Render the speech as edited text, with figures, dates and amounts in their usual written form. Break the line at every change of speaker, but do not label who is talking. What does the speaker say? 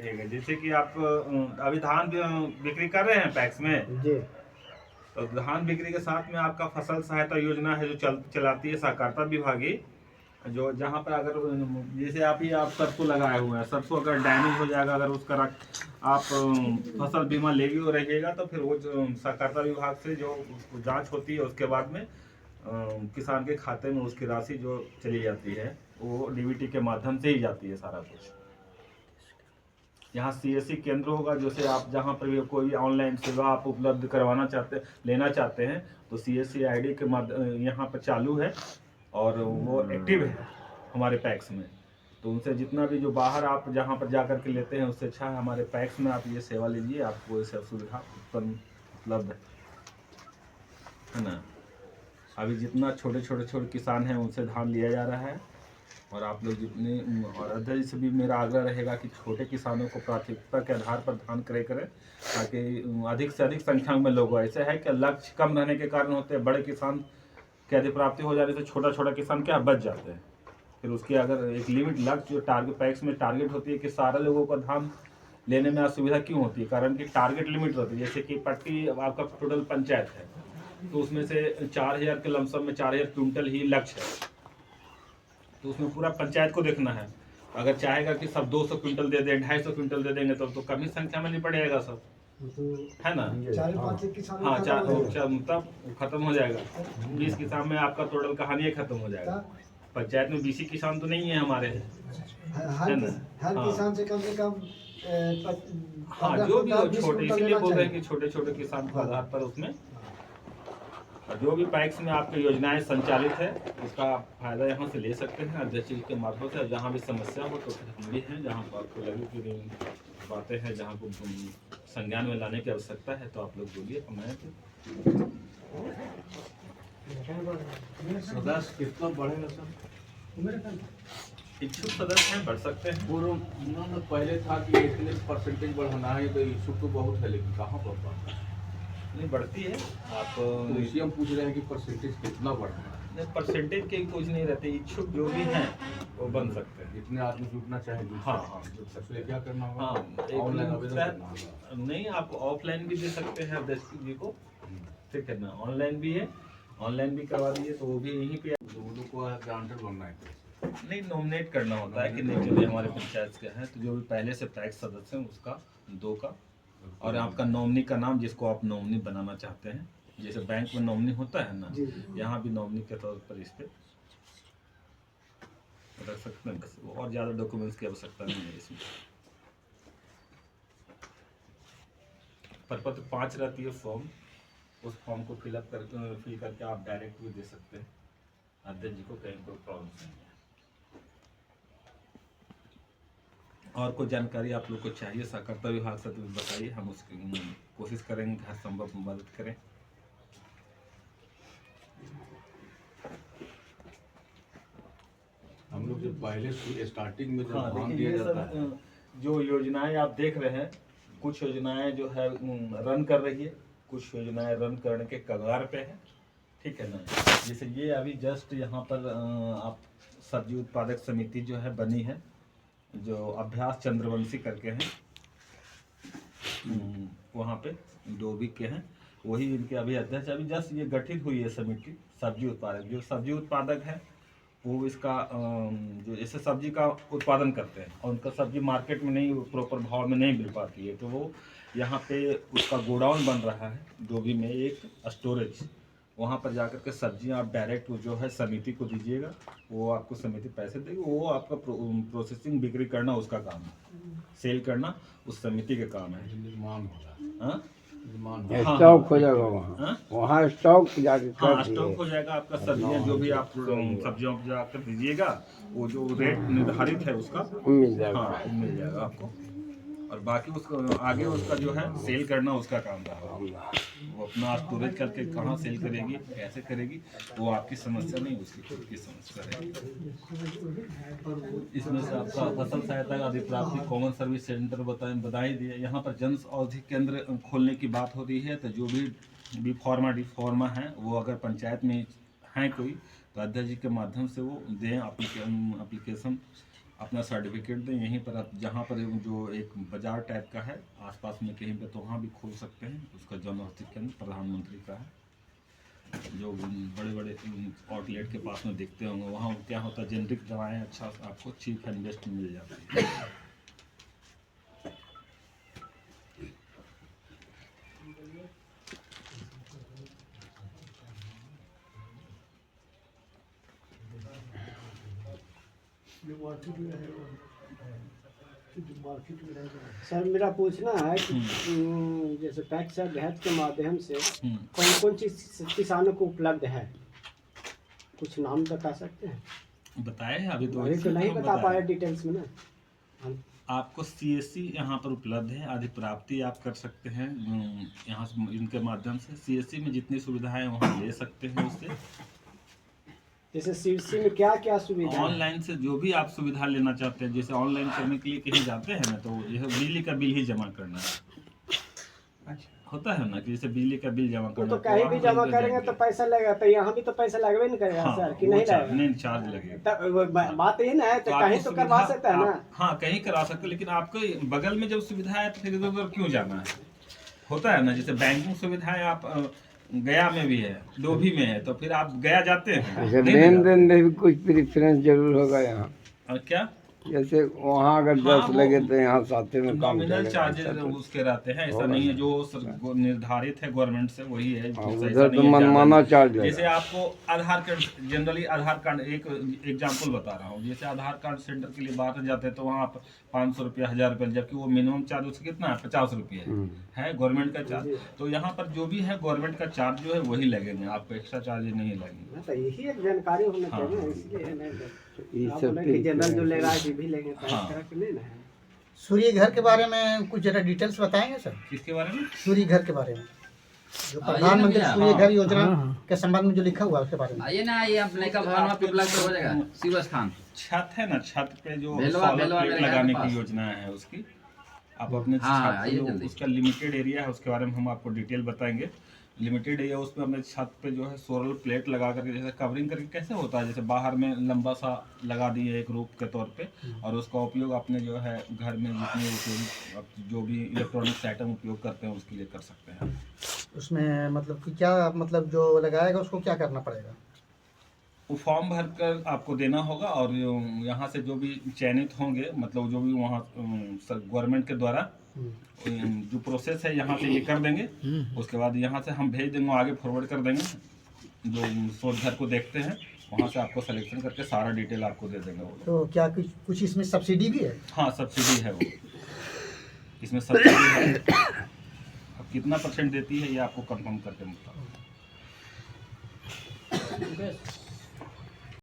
रहेगा। जैसे कि आप अभी धान बिक्री कर रहे हैं पैक्स में
जी।
तो धान बिक्री के साथ में आपका फसल सहायता योजना है जो चलाती है सहकारिता विभागी, जो जहाँ पर अगर जैसे आप सरसों लगाए हुए हैं, सरसों अगर डैमेज हो जाएगा, अगर उसका आप फसल बीमा लेगी और रहिएगा तो फिर वो जो सहकारिता विभाग से जो जांच होती है उसके बाद में किसान के खाते में उसकी राशि जो चली जाती है वो डीबीटी के माध्यम से ही जाती है सारा कुछ। यहाँ सीएससी केंद्र होगा, जैसे आप जहाँ पर भी कोई भी ऑनलाइन सेवा आप उपलब्ध करवाना चाहते लेना चाहते हैं तो सीएससी आईडी के माध्यम यहाँ पर चालू है और वो एक्टिव है हमारे पैक्स में। तो उनसे जितना भी जो बाहर आप जहाँ पर जा कर के लेते हैं उससे अच्छा है हमारे पैक्स में आप ये सेवा लीजिए, आपको ये सब सुविधा उपलब्ध है ना। अभी जितना छोटे किसान हैं उनसे धान लिया जा रहा है और आप लोग जितने और अध्यक्ष से भी मेरा आग्रह रहेगा कि छोटे किसानों को प्राथमिकता के आधार पर धान क्रय करें ताकि अधिक से अधिक संख्या में लोग। ऐसे है कि लक्ष्य कम रहने के कारण होते हैं, बड़े किसान की अधिप्राप्ति हो जाने से छोटा किसान क्या बच जाते हैं। फिर उसकी अगर एक लिमिट लक्ष्य जो टारगेट पैक्स में टारगेट होती है कि सारे लोगों को धान लेने में असुविधा क्यों होती है, कारण कि टारगेट लिमिट होती है। जैसे कि पट्टी आपका टोटल पंचायत है तो उसमें से 4000 के लमसम में 4000 क्विंटल ही लक्ष्य है, तो उसमें पूरा पंचायत को देखना है। अगर चाहेगा कि सब 200 क्विंटल दे दें, 250 क्विंटल दे देंगे तो कम ही संख्या में नहीं पड़ेगा सब, है ना। हाँ, तब खत्म हो जाएगा। 20 किसान में आपका टोटल कहानी खत्म हो जाएगा। पंचायत में 20 किसान तो नहीं है हमारे, है ना।
हर किसान से कम
हाँ, जो भी हो छोटे, इसीलिए बोल रहे हैं कि छोटे किसान के आधार पर उसमें जो भी पैक्स में आपकी योजनाएं संचालित है उसका फायदा यहाँ से ले सकते हैं अध्यक्ष जी के माध्यम से। जहाँ भी समस्या हो तो हम भी हैं, जहाँ पर आपको लगे कि बातें हैं जहाँ को संज्ञान में लाने की आवश्यकता है तो आप लोग बोलिए। मैं
सदस्य कितना बढ़ेगा सर?
इच्छुक सदस्य हैं बढ़ सकते हैं।
पूर्व पहले था कि इतने परसेंटेज बढ़ाना है तो इच्छुक तो बहुत है, लेकिन कहाँ बढ़ पाता है?
नहीं बढ़ती है। आप
इसी हम पूछ रहे हैं कि परसेंटेज कितना बढ़ना है?
नहीं, परसेंटेज के कुछ नहीं रहते, इच्छुक जो भी हैं वो बन सकते हैं।
जितने आदमी जुटना चाहे
हाँ जुट सकते
हैं। क्या करना होगा?
हाँ,
ऑनलाइन आवेदन करना होगा?
नहीं, आप ऑफलाइन भी दे सकते हैं अध्यक्ष जी को, ठीक है ना। ऑनलाइन भी है, ऑनलाइन भी करवा दीजिए तो वो भी यहीं पे
लोगों को ग्रांटेड बनना है।
नहीं, नॉमिनेट करना होता है कि नहीं चलिए हमारे पंचायत के हैं तो जो भी पहले से पैक्स सदस्य हैं उसका 2 का और आपका नॉमिनी का नाम जिसको आप नॉमिनी बनाना चाहते हैं, जैसे बैंक में नॉमिनी होता है ना, यहाँ भी नॉमिनी के तौर पर इस पे रख सकते हैं। बस और ज़्यादा डॉक्यूमेंट्स की आवश्यकता नहीं है इसमें। प्रपत्र 5 रहती है फॉर्म, उस फॉर्म को फिल करके आप डायरेक्ट भी दे सकते हैं अध्यक्ष जी को, कहीं कोई प्रॉब्लम नहीं है। और कोई जानकारी आप लोग को चाहिए सहकारिता विभाग से तो बताइए, हम उसकी कोशिश करेंगे हर संभव मदद करें।
हम लोग जब पहले स्टार्टिंग में जब
हाँ,
दिया जाता है
जो योजनाएं आप देख रहे हैं, कुछ योजनाएं जो है रन कर रही है, कुछ योजनाएं रन करने के कगार पे है, ठीक है ना। जैसे ये अभी जस्ट यहाँ पर आप सब्जी उत्पादक समिति जो है बनी है, जो अभ्यास चंद्रवंशी करके हैं, वहाँ पे डोभी के हैं, वही इनके अभी अध्यक्ष। अभी जस्ट ये गठित हुई है समिति सब्जी उत्पादक। जो सब्जी उत्पादक है वो इसका जो जैसे सब्जी का उत्पादन करते हैं और उनका सब्जी मार्केट में नहीं प्रॉपर भाव में नहीं मिल पाती है, तो वो यहाँ पे उसका गोडाउन बन रहा है डोभी में, एक स्टोरेज। वहाँ पर जाकर के सब्जियाँ आप डायरेक्ट जो है समिति को दीजिएगा, वो आपको समिति पैसे देगी, वो आपका प्रोसेसिंग बिक्री करना उसका काम है, सेल करना उस समिति का काम है।
निर्माण होगा,
स्टॉक हो जाएगा वहाँ स्टॉक जाके
हाँ, स्टॉक हो जाएगा आपका। सब्जियाँ जो भी आप सब्जियों को जाकर दीजिएगा वो जो रेट निर्धारित है उसका
मिल जाएगा।
हाँ, मिल जाएगा आपको। और बाकी उसको आगे उसका जो है सेल करना उसका काम रहा। वो अपना स्टोरेज करके कहाँ सेल करेगी, कैसे करेगी, वो आपकी समस्या नहीं, उसकी खुद की समस्या रहेगी। इसमें से आपका फसल सहायता का अधिप्राप्ति कॉमन सर्विस सेंटर बताई दिए। यहाँ पर जन औषधि केंद्र खोलने की बात हो रही है, तो जो भी फॉर्मा है वो अगर पंचायत में हैं कोई तो अध्यक्ष जी के माध्यम से वो दें एप्लीकेशन अपना सर्टिफिकेट दें। यहीं पर आप जहाँ पर जो एक बाजार टाइप का है आसपास में कहीं पे, तो वहाँ भी खोल सकते हैं। उसका जन औषधि केंद्र प्रधानमंत्री का है, जो बड़े बड़े आउटलेट के पास में दिखते होंगे। वहाँ क्या होता है, जेनरिक दवाएँ अच्छा आपको चीप एंड बेस्ट मिल जाती है।
सर मेरा पूछना है कि जैसे पैक्स या भैंस के माध्यम से कौन कौन चीज किसानों को उपलब्ध है, कुछ नाम बता सकते हैं?
बताए अभी तो
नहीं बता पाए डिटेल्स में ना हम।
आपको CSC यहाँ पर उपलब्ध है, अधिप्राप्ति आप कर सकते हैं यहाँ से, इनके माध्यम से CSC में जितनी सुविधाएं वहाँ ले सकते हैं उससे।
जैसे CSC में क्या क्या सुविधा है?
ऑनलाइन से जो भी आप सुविधा लेना चाहते हैं, जैसे ऑनलाइन करने के लिए कहीं जाते हैं ना, तो यह बिजली का बिल ही जमा करना है। होता है ना कि जैसे बिजली का बिल जमा करना,
तो कहीं भी जमा करेंगे तो पैसा लगेगा, तो यहाँ भी तो पैसा लगवे नहीं करेगा
हाँ,
सर कि नहीं लगेगा?
नहीं, चार्ज लगेगा।
बात ये ना है, तो कहीं तो करवा सकता है ना।
हाँ, कहीं करा सकते, लेकिन आपके बगल में जब सुविधा है तो फिर इधर उधर क्यों जाना है। होता है ना, जैसे बैंकिंग सुविधाएं आप गया में भी है, डोभी में है, तो फिर आप गया जाते हैं।
लेन देन में भी कुछ प्रेफरेंस जरूर होगा यहाँ।
और क्या,
जैसे वहाँ अगर 10 लगे तो यहाँ साथे में काम
नॉमिनल
चलेगा।
चार्जेस उसके रहते हैं, ऐसा नहीं है जो निर्धारित है गवर्नमेंट से वही है।
उधर तो मनमाना चार्ज है।
जैसे आपको आधार कार्ड, जनरली आधार कार्ड, एक एग्जांपल बता रहा हूँ, जैसे आधार कार्ड सेंटर के लिए बाहर जाते हैं तो वहाँ आप 500 रुपया, 1000 रुपया, जबकि वो मिनिमम चार्ज उसका कितना है, 50 रुपये है गवर्नमेंट का चार्ज। तो यहाँ पर जो भी है गवर्नमेंट का चार्ज जो है वही लगेंगे, आपको एक्स्ट्रा चार्ज नहीं लगेंगे।
तो यही एक जानकारी होना चाहिए ना, इसलिए आप बोले कि जनरल जो ले रहा है भी लेंगे, तो इस तरह के नहीं ना है।
सूर्य घर के बारे में कुछ जरा डिटेल्स बताएंगे सर?
किसके बारे में?
सूर्य घर के बारे में, जो प्रधानमंत्री सूर्य घर योजना के संबंध में जो लिखा हुआ है उसके बारे में।
आइए ना, आइए, आप नयका भवन में पिपला हो जाएगा, शिव स्थान।
छत है ना, छत पे जो
भेलवा
सोलर प्लेट
मेरे
लगाने
पास।
की योजना है उसकी, आप अपने
हाँ,
छत पे
आइए
जो
जल्दी।
उसका लिमिटेड एरिया है उसके बारे में हम आपको डिटेल बताएंगे। लिमिटेड एरिया, उसमें अपने छत पे जो है सोलर प्लेट लगा करके, जैसे कवरिंग करके कैसे होता है, जैसे बाहर में लंबा सा लगा दिए एक रूप के तौर पे, और उसका उपयोग अपने जो है घर में जितने उपयोग जो भी इलेक्ट्रॉनिक्स आइटम उपयोग करते हैं उसके लिए कर सकते हैं।
उसमें मतलब कि क्या, मतलब जो लगाएगा उसको क्या करना पड़ेगा?
वो फॉर्म भर कर आपको देना होगा, और यहाँ से जो भी चयनित होंगे, मतलब जो भी वहाँ गवर्नमेंट के द्वारा जो प्रोसेस है यहाँ से ये कर देंगे, उसके बाद यहाँ से हम भेज देंगे, आगे फॉरवर्ड कर देंगे, जो शोध घर को देखते हैं वहाँ से आपको सिलेक्शन करके सारा डिटेल आपको दे देंगे वो।
तो क्या कुछ इसमें सब्सिडी भी है?
हाँ, सब्सिडी है, वो इसमें सब्सिडी है। अब कितना % देती है ये आपको कंफर्म करके बताओ।